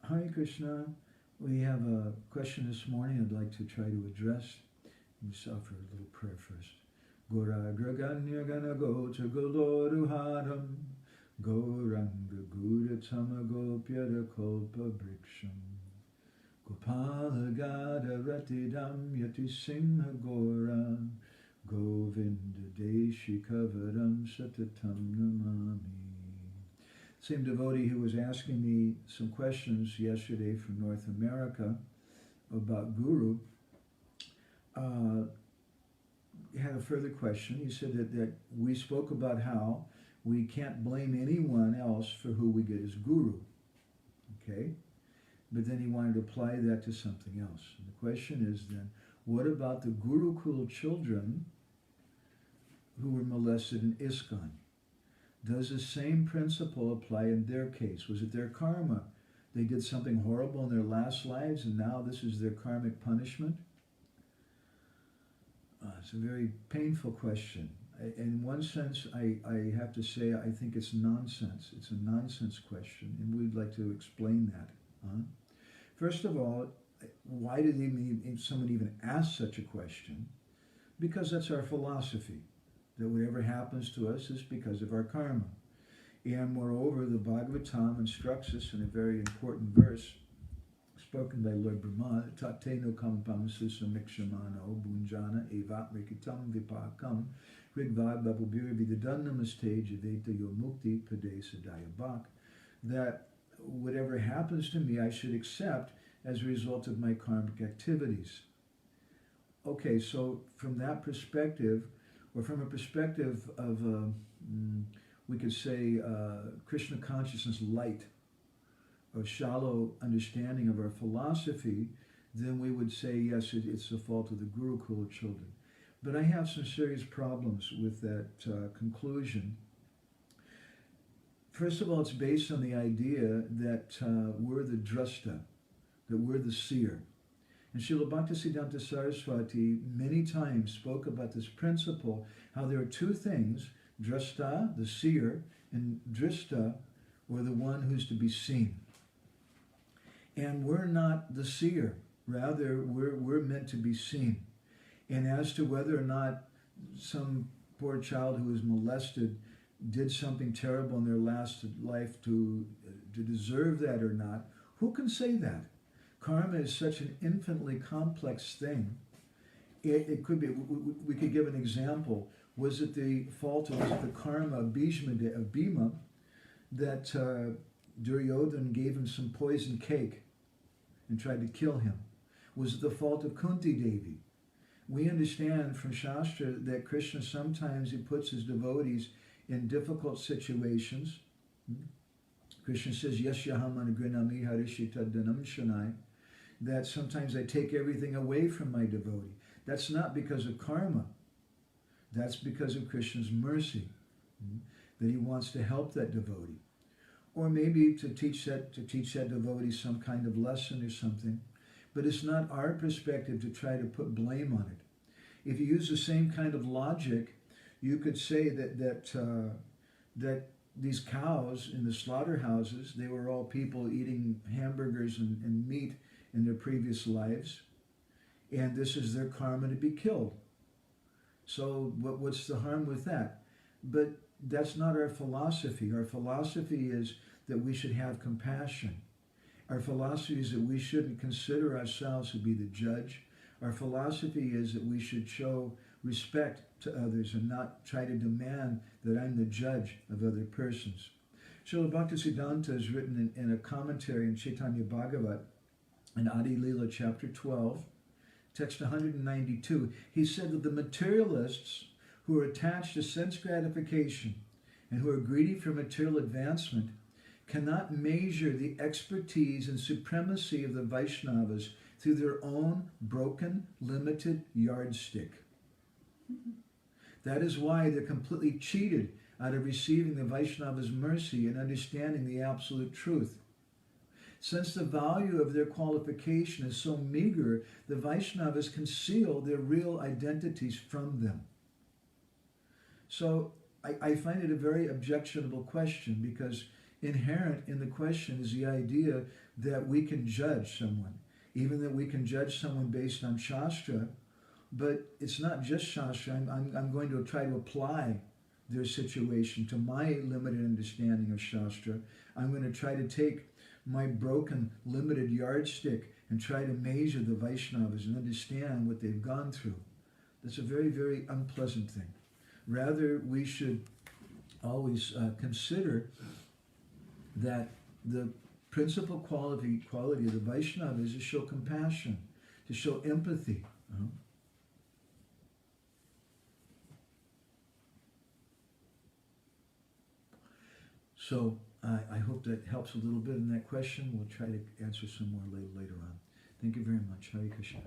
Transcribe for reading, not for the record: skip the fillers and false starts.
Hare Krishna. We have a question this morning I'd like to try to address. Let me offer a little prayer first. Gora Graganya Gana Gocha Goloruharam Gauranga Guratama Gopyada Kolpa Briksham Gopala Gada Ratidam Yati Singha Gora Govinda Deshi Kavaram Satatam Namami. Same devotee who was asking me some questions yesterday from North America about Guru had a further question. He said that we spoke about how we can't blame anyone else for who we get as Guru. Okay? But then he wanted to apply that to something else. And the question is then, what about the Gurukul children who were molested in ISKCON? Does the same principle apply in their case? Was it their karma? They did something horrible in their last lives and now this is their karmic punishment? It's a very painful question. In one sense, I have to say I think it's nonsense. It's a nonsense question, and we'd like to explain that. First of all, why did someone even ask such a question? Because that's our philosophy, that whatever happens to us is because of our karma. And moreover, the Bhagavatam instructs us in a very important verse, spoken by Lord Brahma, Tate no kampam susamikshmano bunjana evat rikitam vipakam rigvad babubir vidadanamaste javeta yo mukti padesa dayabak, that whatever happens to me I should accept as a result of my karmic activities. Okay, so from that perspective, or from a perspective of, we could say, Krishna consciousness light, a shallow understanding of our philosophy, then we would say, yes, it's the fault of the Gurukul children. But I have some serious problems with that conclusion. First of all, it's based on the idea that we're the drashta, that we're the seer. And Srila Bhaktisiddhanta Saraswati many times spoke about this principle, how there are two things, drashta, the seer, and drishta, or the one who's to be seen. And we're not the seer. Rather, we're meant to be seen. And as to whether or not some poor child who was molested did something terrible in their last life to deserve that or not, who can say that? Karma is such an infinitely complex thing. It could be, we could give an example. Was it the fault, was it the karma of Bhima, that Duryodhana gave him some poisoned cake and tried to kill him? Was it the fault of Kunti Devi? We understand from Shastra that Krishna sometimes he puts his devotees in difficult situations. Krishna says, Yasyaham anagrinami harishita dhanam shanai, that sometimes I take everything away from my devotee. That's not because of karma. That's because of Krishna's mercy, that he wants to help that devotee. Or maybe to teach that devotee some kind of lesson or something. But it's not our perspective to try to put blame on it. If you use the same kind of logic, you could say that these cows in the slaughterhouses, they were all people eating hamburgers and meat in their previous lives, and this is their karma to be killed. So what's the harm with that? But that's not our philosophy. Our philosophy is that we should have compassion. Our philosophy is that we shouldn't consider ourselves to be the judge. Our philosophy is that we should show respect to others and not try to demand that I'm the judge of other persons. Srila Bhaktisiddhanta has written in a commentary in Chaitanya Bhagavat, in Adi Leela chapter 12, text 192, he said that the materialists who are attached to sense gratification and who are greedy for material advancement cannot measure the expertise and supremacy of the Vaishnavas through their own broken, limited yardstick. That is why they're completely cheated out of receiving the Vaishnava's mercy and understanding the absolute truth. Since the value of their qualification is so meager, the Vaishnavas conceal their real identities from them. So I find it a very objectionable question, because inherent in the question is the idea that we can judge someone, even that we can judge someone based on Shastra, but it's not just Shastra. I'm going to try to apply their situation to my limited understanding of Shastra. I'm going to try to take my broken, limited yardstick and try to measure the Vaishnavas and understand what they've gone through. That's a very, very unpleasant thing. Rather, we should always consider that the principal quality of the Vaishnava is to show compassion, to show empathy. So I hope that helps a little bit in that question. We'll try to answer some more later on. Thank you very much. Hare Krishna.